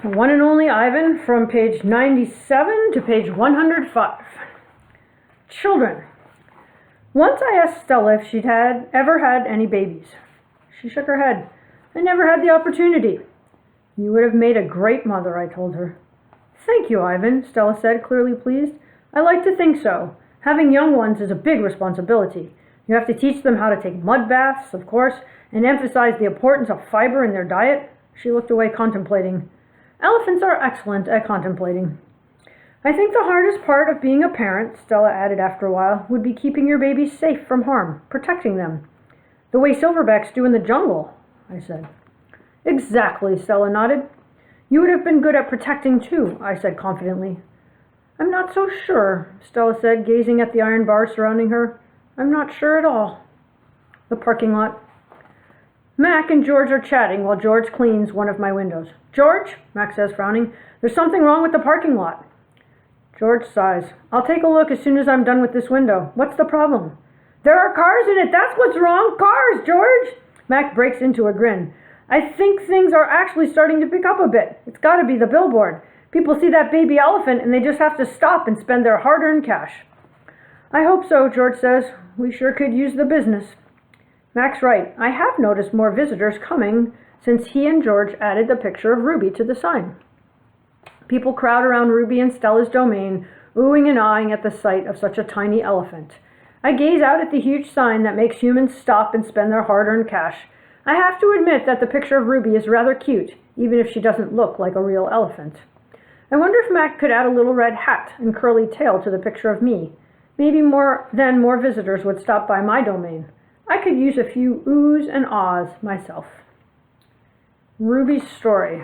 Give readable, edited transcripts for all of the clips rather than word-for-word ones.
The one and only Ivan from page 97 to page 105. Children. Once I asked Stella if she'd ever had any babies. She shook her head. I never had the opportunity. You would have made a great mother, I told her. Thank you, Ivan, Stella said, clearly pleased. I like to think so. Having young ones is a big responsibility. You have to teach them how to take mud baths, of course, and emphasize the importance of fiber in their diet. She looked away, contemplating. Elephants are excellent at contemplating. I think the hardest part of being a parent, Stella added after a while, would be keeping your babies safe from harm, protecting them. The way silverbacks do in the jungle, I said. Exactly, Stella nodded. You would have been good at protecting too, I said confidently. I'm not so sure, Stella said, gazing at the iron bar surrounding her. I'm not sure at all. The parking lot. Mac and George are chatting while George cleans one of my windows. George, Mac says, frowning, there's something wrong with the parking lot. George sighs. I'll take a look as soon as I'm done with this window. What's the problem? There are cars in it. That's what's wrong. Cars, George. Mac breaks into a grin. I think things are actually starting to pick up a bit. It's got to be the billboard. People see that baby elephant and they just have to stop and spend their hard-earned cash. I hope so, George says. We sure could use the business. Mac's right. I have noticed more visitors coming since he and George added the picture of Ruby to the sign. People crowd around Ruby and Stella's domain, oohing and aahing at the sight of such a tiny elephant. I gaze out at the huge sign that makes humans stop and spend their hard-earned cash. I have to admit that the picture of Ruby is rather cute, even if she doesn't look like a real elephant. I wonder if Mac could add a little red hat and curly tail to the picture of me. Maybe more visitors would stop by my domain. I could use a few oohs and ahs myself. Ruby's story.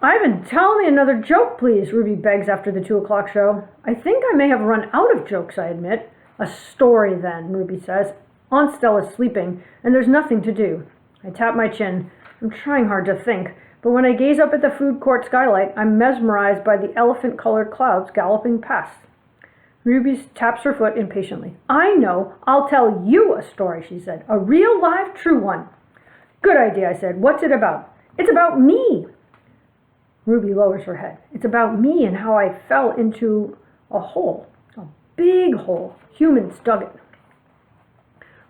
Ivan, tell me another joke, please, Ruby begs after the 2 o'clock show. I think I may have run out of jokes, I admit. A story, then, Ruby says. Aunt Stella's sleeping, and there's nothing to do. I tap my chin. I'm trying hard to think, but when I gaze up at the food court skylight, I'm mesmerized by the elephant-colored clouds galloping past. Ruby taps her foot impatiently. I know. I'll tell you a story, she said. A real, live, true one. Good idea, I said. What's it about? It's about me. Ruby lowers her head. It's about me and how I fell into a hole. A big hole. Humans dug it.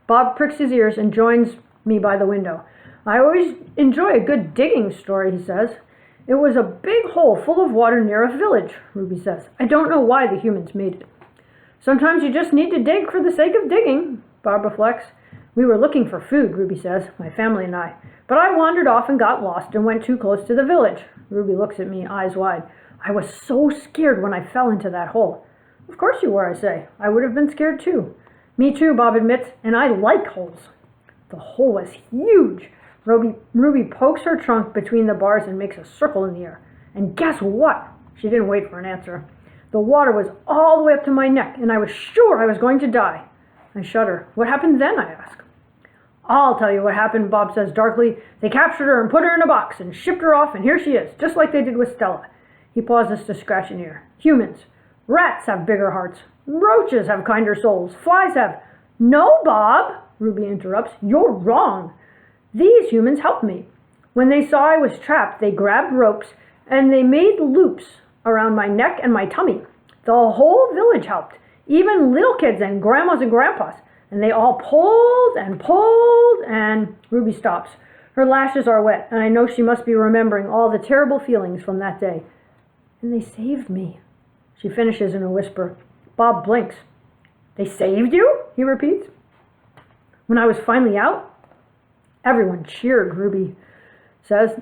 Bob pricks his ears and joins me by the window. I always enjoy a good digging story, he says. It was a big hole full of water near a village, Ruby says. I don't know why the humans made it. Sometimes you just need to dig for the sake of digging, Bob reflects. We were looking for food, Ruby says, my family and I. But I wandered off and got lost and went too close to the village. Ruby looks at me, eyes wide. I was so scared when I fell into that hole. Of course you were, I say. I would have been scared too. Me too, Bob admits, and I like holes. The hole was huge. Ruby pokes her trunk between the bars and makes a circle in the air. And guess what? She didn't wait for an answer. The water was all the way up to my neck, and I was sure I was going to die. I shudder. What happened then, I ask. I'll tell you what happened, Bob says darkly. They captured her and put her in a box and shipped her off, and here she is, just like they did with Stella. He pauses to scratch an ear. Humans. Rats have bigger hearts. Roaches have kinder souls. Flies have... No, Bob, Ruby interrupts. You're wrong. These humans helped me. When they saw I was trapped, they grabbed ropes, and they made loops around my neck and my tummy. The whole village helped, even little kids and grandmas and grandpas. And they all pulled, and Ruby stops. Her lashes are wet, and I know she must be remembering all the terrible feelings from that day. And they saved me, she finishes in a whisper. Bob blinks. They saved you? He repeats. When I was finally out, everyone cheered, Ruby says,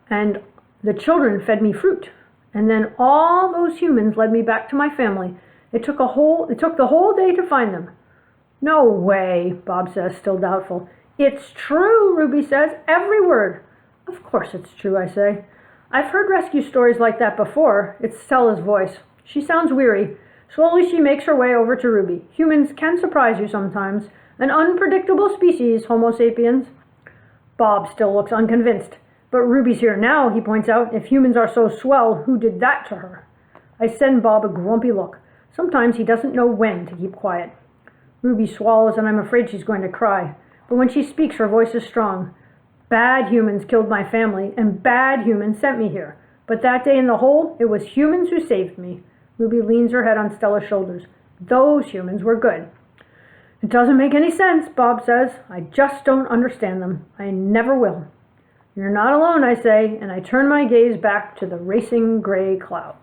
and the children fed me fruit. And then all those humans led me back to my family. It took the whole day to find them. No way, Bob says, still doubtful. It's true, Ruby says, every word. Of course it's true, I say. I've heard rescue stories like that before. It's Stella's voice. She sounds weary. Slowly she makes her way over to Ruby. Humans can surprise you sometimes. An unpredictable species, Homo sapiens. Bob still looks unconvinced. But Ruby's here now, he points out. If humans are so swell, who did that to her? I send Bob a grumpy look. Sometimes he doesn't know when to keep quiet. Ruby swallows, and I'm afraid she's going to cry. But when she speaks, her voice is strong. Bad humans killed my family, and bad humans sent me here. But that day in the hole, it was humans who saved me. Ruby leans her head on Stella's shoulders. Those humans were good. It doesn't make any sense, Bob says. I just don't understand them. I never will. You're not alone, I say, and I turn my gaze back to the racing gray clouds.